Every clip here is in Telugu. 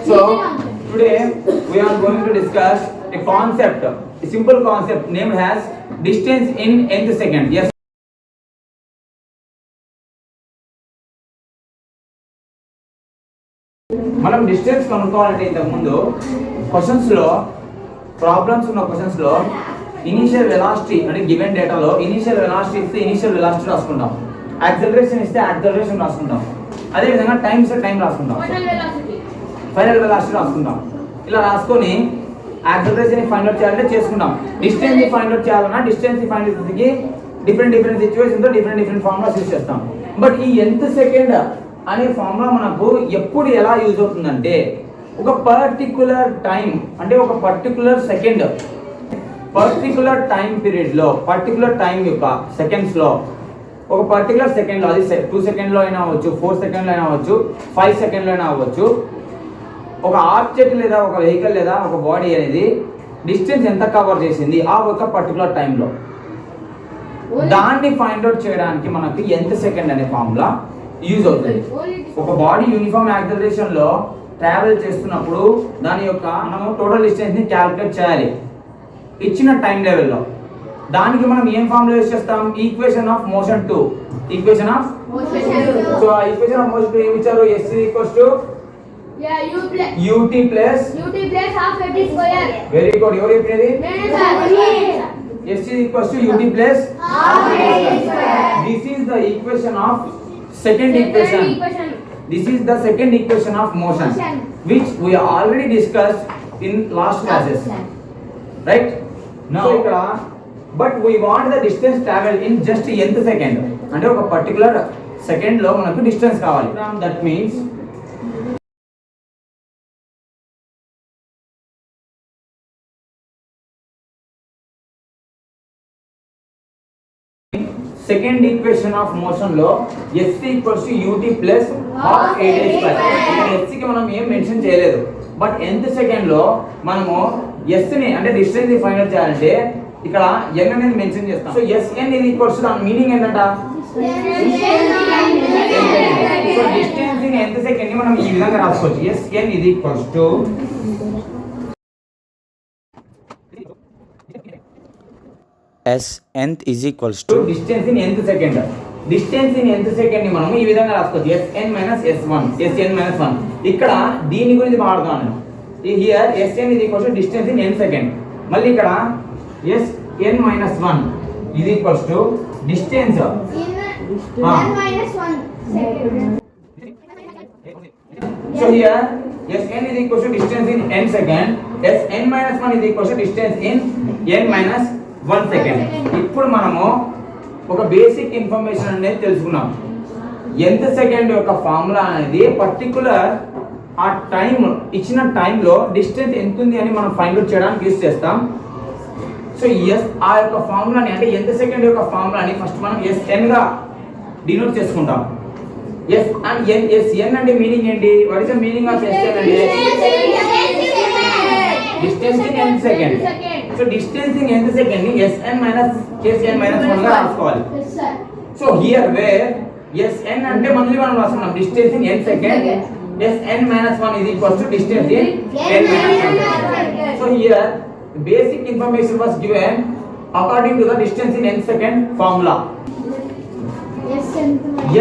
So today we are going to discuss a concept, a simple concept named as distance in nth second. Yes. మనం డిస్టెన్స్ కనుక్కోవాలంటే ఇంతకు ముందు క్వశ్చన్స్ లో ప్రాబ్లమ్స్ ఉన్న క్వశ్చన్స్ లో ఇనిషియల్ వెలాసిటీ అంటే గివెన్ డేటాలో ఇనిషియల్ వెలాసిటీ ఇస్తే ఇనిషియల్ వెలాసిటీ రాసుకుంటాం, యాక్సలరేషన్ ఇస్తే యాక్సలరేషన్ రాసుకుంటాం, అదే విధంగా టైం ఇస్తే టైం రాసుకుంటాం, ఫైనల్ వెలాసిటీ రాసుకుంటాం. ఇలా రాసుకొని యాక్సలరేషన్ ఫైండ్ అవుట్ చేయాలంటే చేసుకుంటాం. డిస్టెన్స్ ఫైండ్ అవుట్ చేయాలన్నా డిస్టెన్స్ ఫైండ్ అవుట్కి డిఫరెంట్ సిచ్యువేషన్తో డిఫరెంట్ ఫార్ములాస్ యూజ్ చేస్తాం. బట్ ఈ nth సెకండ్ అనే ఫార్ములా మనకు ఎప్పుడు ఎలా యూజ్ అవుతుందంటే ఒక పర్టికులర్ టైం అంటే ఒక పర్టికులర్ సెకండ్ పర్టికులర్ టైం పీరియడ్లో పర్టికులర్ టైం యొక్క సెకండ్స్లో ఒక పర్టికులర్ సెకండ్లో అది 2 సెకండ్లో అయినా అవ్వచ్చు, 4 సెకండ్లో అయినా అవ్వచ్చు, 5 సెకండ్లో అయినా అవ్వచ్చు, ఒక ఆబ్జెక్ట్ లేదా ఒక వెహికల్ లేదా ఒక బాడీ అనేది డిస్టెన్స్ ఎంత కవర్ చేసింది ఆ ఒక పర్టికులర్ టైంలో దాన్ని ఫైండ్ అవుట్ చేయడానికి మనకి nth సెకండ్ అనే ఫార్ములా యూజ్ అవుతుంది. ఒక బాడీ యూనిఫామ్ యాక్సలరేషన్ లో ట్రావెల్ చేస్తున్నప్పుడు దాని యొక్క మనము టోటల్ డిస్టెన్స్ ని క్యాలిక్యులేట్ చేయాలి ఇచ్చిన టైం లెవెల్లో. దానికి మనం ఏం ఫార్ములా యూజ్ చేస్తాం? Equation of motion 2. Equation of so ఆ ఈక్వేషన్ ఆఫ్ మోషన్ 2 ఏమి ఇచ్చారు? s ut plus half at square. Very good. ఎవరు చెప్పినది? s ut plus half at square. This is the equation of second equation. This is the second equation of motion which we already discussed in last classes, right? Now but we want the distance traveled in just nth second అంటే ఒక పర్టికులర్ సెకండ్ లో మనకు డిస్టెన్స్ కావాలి. That means second equation of motion లో s ut plus half at square. ఇక్కడ s కి మనం ఏం మెన్షన్ చేయలేదు, బట్ nth సెకండ్ లో మనము s ని అంటే డిస్టెన్స్ ని ఫైండ్ అవుట్ చేయాలంటే ఇక్కడ n అనేది మెన్షన్ చేస్తాం. సో sn ఇది ఈక్వల్స్ దాని మీనింగ్ ఏంటంట? So distance in nth second ని మనం ఈ విధంగా రాసుకోవచ్చు. sn ఇది equals to Snth is equals to distance in nth second. Distance in nth second ని మనం ఈ విధంగా రాసుకోవచ్చు. sn minus s1. sn minus 1. ఇక్కడ దీని గురించి మాట్లాడుతాను నేను. Here sn is equals to distance in nth second. మళ్ళీ ఇక్కడ sn minus 1 is equals to distance in n minus 1 second. So here sn is equals to distance in n second. sn minus 1 is equals to distance in n minus 1 second. ఇప్పుడు మనము ఒక బేసిక్ ఇన్ఫర్మేషన్ అనేది తెలుసుకున్నాం. nth సెకండ్ యొక్క ఫార్ములా అనేది పర్టికులర్ ఆ టైం ఇచ్చిన టైంలో డిస్టెన్స్ ఎంత ఉంది అని మనం ఫైండ్ అవుట్ చేయడానికి యూజ్ చేస్తాం. సో ఆ యొక్క ఫార్ములాని అంటే nth సెకండ్ యొక్క ఫార్ములాని ఫస్ట్ మనం sn గా డినోట్ చేసుకుంటాం. sn అంటే మీనింగ్ ఏంటి? What is the meaning of sn అంటే distance in nth second. So distance in nth second ని sn minus 1 గా రాసుకోవాలి. సో హియర్ వేర్ sn అంటే మళ్ళీ మనం రాస్తున్నాం distance in nth second. sn minus 1 is equals to distance in n minus 1 second. So here basic information was given according to the distance in nth second formula.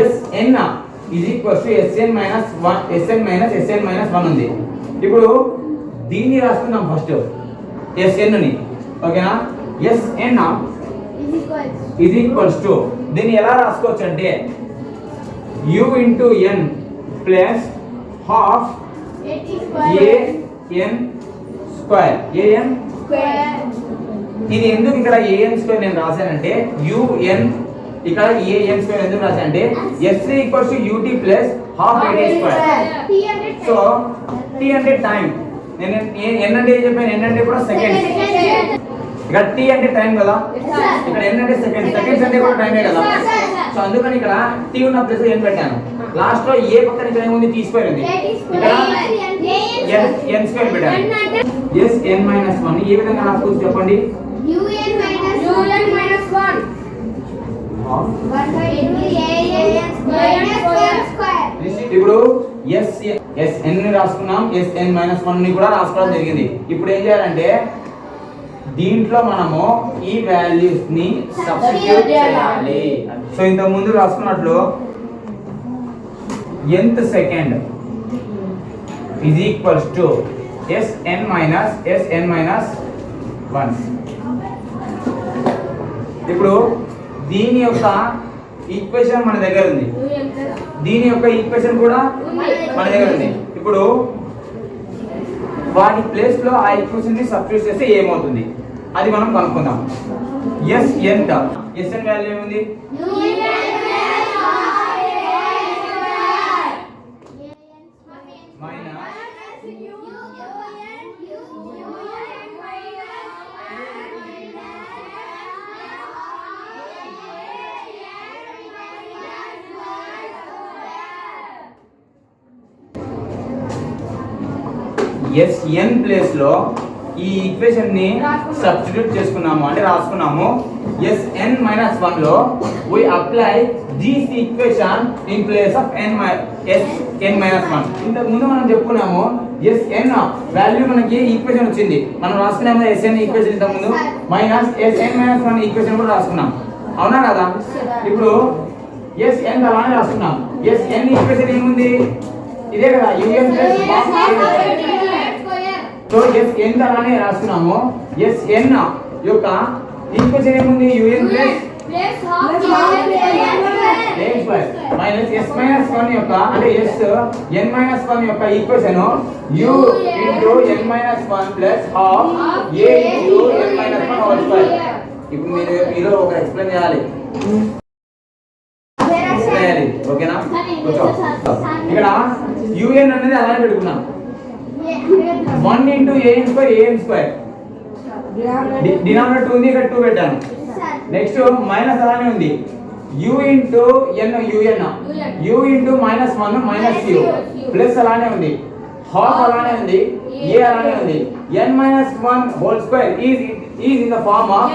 sn is equals to sn minus 1 ఉంది. ఇప్పుడు దీన్ని రాస్తున్నాం ఫస్ట్ sn ని. ఓకేనా? sn is equals to దీన్ని ఎలా రాసుకోవచ్చు అంటే u into n plus half an square. ఇది ఎందుకు ఇక్కడ an square నేను రాశానంటే un ఇక్కడ an square ఎందుకు రాశానంటే s equals to ut plus half at square. So t అంటే టైం. నేను n అంటే ఏం చెప్పాను? n అంటే కూడా సెకండ్. ఇక్కడ t అంటే టైం కదా, ఇక్కడ n అంటే సెకండ్. సెకండ్స్ అంటే కూడా టైమే కదా. సో అందుకని ఇక్కడ t ఉన్న ప్లేస్ n పెట్టాను. లాస్ట్ లో ఏ పక్కన ఇక్కడ ఏముంది? t స్క్వేర్ ఉంది. ఇక్కడ n స్క్వేర్ పెట్టాను. sn minus 1 ఏ విధంగా రాసుకోవచ్చు చెప్పండి? un minus 1 1 by an square. ఇప్పుడు Sn ని రాసుకున్నాం, Sn - 1 ని కూడా రాసుకోవడం జరిగింది. ఇప్పుడు ఏం చేయాలంటే దీంట్లో మనము ఈ వాల్యూస్ ని సబ్స్టిట్యూట్ చేయాలి. సో ఇంతకు ముందు రాసుకున్నట్లు nth second is equals to Sn minus 1. ఇప్పుడు దీని యొక్క ఈక్వేషన్ మన దగ్గర ఉంది, దీని యొక్క ఈక్వేషన్ కూడా మన దగ్గర ఉంది. ఇప్పుడు వాటి ప్లేస్ లో ఆ ఈక్వేషన్ ని సబ్స్టిట్యూట్ చేస్తే ఏమవుతుంది అది మనం కనుక్కుందాం. Sn వాల్యూ ఏముంది? Sn ప్లేస్ లో ఈ ఈక్వేషన్ ని సబ్స్టిట్యూట్ చేసుకున్నాము అంటే రాసుకున్నాము. Sn - 1 లో we apply this equation in place of Sn - 1. ఇంతకు ముందు మనం చెప్పుకున్నాము Sn వాల్యూ మనకి ఈక్వేషన్ వచ్చింది, మనం రాసుకున్నాము Sn ఈక్వేషన్ ఇంతకు ముందు మైనస్ Sn - 1 ఈక్వేషన్ కూడా రాసుకున్నాం, అవునా కదా? ఇప్పుడు Sn అలానే రాసుకున్నాం. Sn ఈక్వేషన్ ఏముంది? ఇదే కదా, un ప్లస్ సో Sn అలానే రాసుకున్నాము. Sn యొక్క ఈక్వేషన్ ఏముంది? un ప్లస్ మైనస్ S - 1 యొక్క అంటే Sn - 1 యొక్క equation u into n - 1 plus half a into n - 1 whole square. ఇప్పుడు మీరు ఒక ఎక్స్ప్లెయిన్ చేయాలి, ఓకేనా? ఇక్కడ un అనేది అలానే పెట్టుకున్నాం. 1 ఇంటూ an స్క్వేర్ డినామినేటర్ ఉంది, ఇక్కడ 2 పెట్టాను. నెక్స్ట్ మైనస్ అలానే ఉంది, u into n u into -1 minus u plus అలానే ఉంది, హాఫ్ అలానే ఉంది, a అలానే ఉంది. n - 1 whole square is in the form of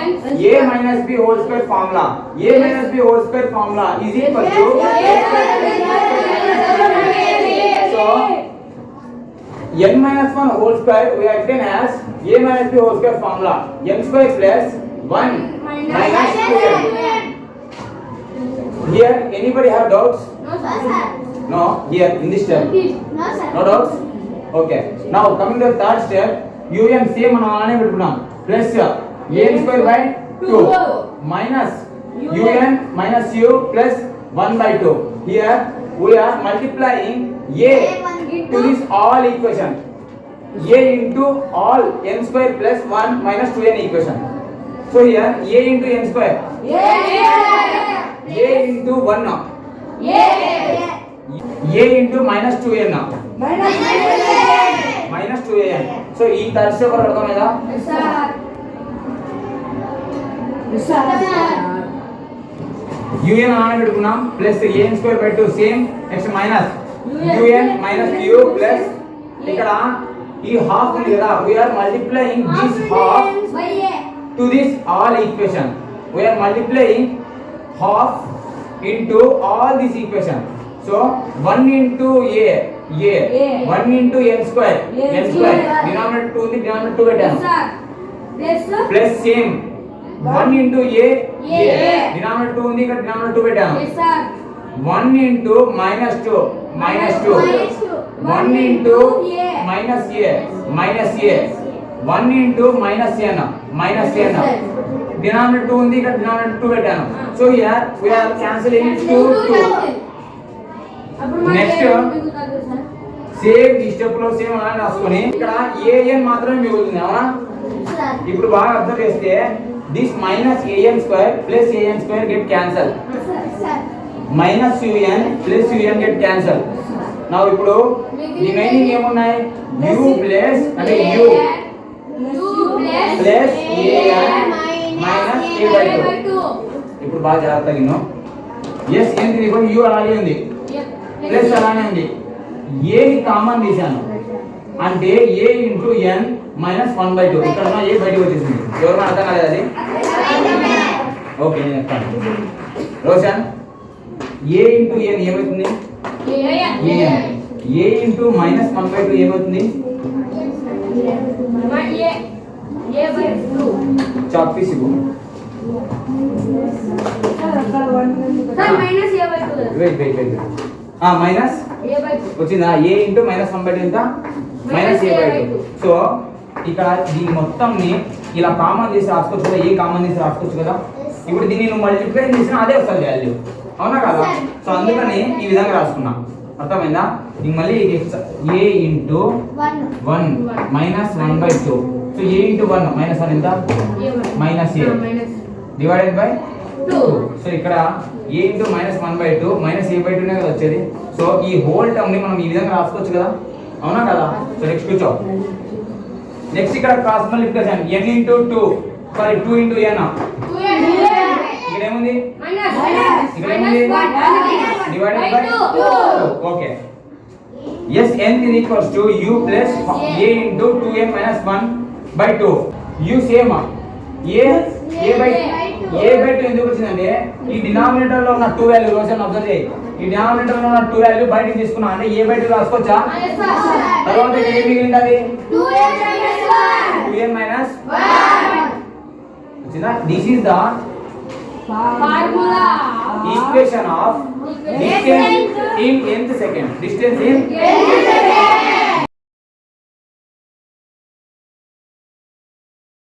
a minus b whole square formula. a minus b whole square formula is equal to so n minus 1 whole square we have written as a minus b whole square formula n square plus 1 minus 2n. Here anybody have doubts? No sir. No, here in this step No sir. no doubts. Okay, now coming to the third step, un same మనం అలానే పెట్టుకున్నాం, plus an square by 2 minus un minus u plus 1 by 2. Here we are multiplying a to this all equation, a into all n square plus 1 minus 2n equation. So here a into n square, a into 1 a into minus 2n minus 2an. So ఈ థర్డ్ స్టెప్ అర్థమైందా? un అలానే పెట్టుకున్నాం, plus an square by 2 same, next minus un minus u plus ఇక్కడ ఈ హాఫ్ ఉంది కదా, we are multiplying this half to this all equation. We are multiplying half into all this equation. So 1 into a 1 into n square denominator 2 ఉంది, denominator 2 పెట్టాను, plus same 1 into a denominator 2 ఉంది, ఇక్కడ denominator 2 పెట్టాను. 1 into minus 2 1 into minus a 1 into minus n denominator 2 ఉంది, ఇక్కడ denominator 2 పెట్టాను. So here we are cancelling 2 next same ఈ స్టెప్ లో సేమ్ అలా రాసుకొని ఇక్కడ an మాత్రమే మిగులుతుంది, అవునా? ఇప్పుడు బాగా అబ్జర్వ్ చేస్తే this minus an square plus an square get cancel, minus un plus un get cancel. now ఇప్పుడు రిమైనింగ్ ఏమున్నాయి? u ప్లస్ అంటే u plus an minus a by 2. ఇప్పుడు బాగా జాగ్రత్తగా విను. yes ఏంటి? ఇప్పుడు u అలాగే ఉంది, ప్లస్ అలానే ఉంది, a ని కామన్ తీశాను అంటే a into n minus 1 by 2. ఇక్కడ ఉన్న a బయటకు వచ్చేసింది. ఎవరు అర్థం కాలేదు అది? ఓకే నేను చెప్తాను. రోషన్ a ఇంటూ n ఏమవుతుంది? an a ఇంటూ మైనస్ 1/2 ఏమవుతుంది? చాక్ పీస్ ఇవ్వు. వెయిట్ మైనస్ వచ్చిందా? a ఇంటూ మైనస్ 1/2 ఎంత? Minus a/2. సో ఇక్కడ దీని మొత్తంని ఇలా కామన్ చేసి రాసుకోవచ్చు కదా, ఏ కామన్ చేసి రాసుకోవచ్చు కదా. ఇప్పుడు దీన్ని నువ్వు మల్టిప్లై చేసినా అదే వస్తుంది వాల్యూ, అవునా కదా? సో అందుకని ఈ విధంగా రాసుకున్నా, అర్థమైందా? ఇంక మళ్ళీ a into 1 minus 1/2. So a into 1 minus 1 ఎంత? Minus a divided by 2. So ఇక్కడ a into minus 1/2 minus a/2 నే కదా వచ్చేది. సో ఈ హోల్ టర్మ్ ని మనం ఈ విధంగా రాసుకోవచ్చు కదా, అవునా కదా? సో నెక్స్ట్ కూర్చో. నెక్స్ట్ ఇక్కడ cross multiplication n into 2 sorry 2 into n. ఇక్కడ ఏముంది? ఇక్కడ ఏముంది? Divided by 2. Okay. yes n is equals to u plus a into 2n minus 1/2. u same a/2 ఎందుకు వచ్చిందంటే ఈ డినామినేటర్ లో ఉన్న 2 వాల్యూ రోజన్ అబ్జర్వ్ చేయి. ఈ డినామినేటర్ లో ఉన్న 2 వాల్యూ బయటికి తీసుకున్నా అంటే a/2 రాసుకోవచ్చా? తర్వాత ఇక్కడ ఏం మిగిలింది? 2n minus 1 వచ్చిందా? This is the formula equation of distance in nth second. Distance in nth second.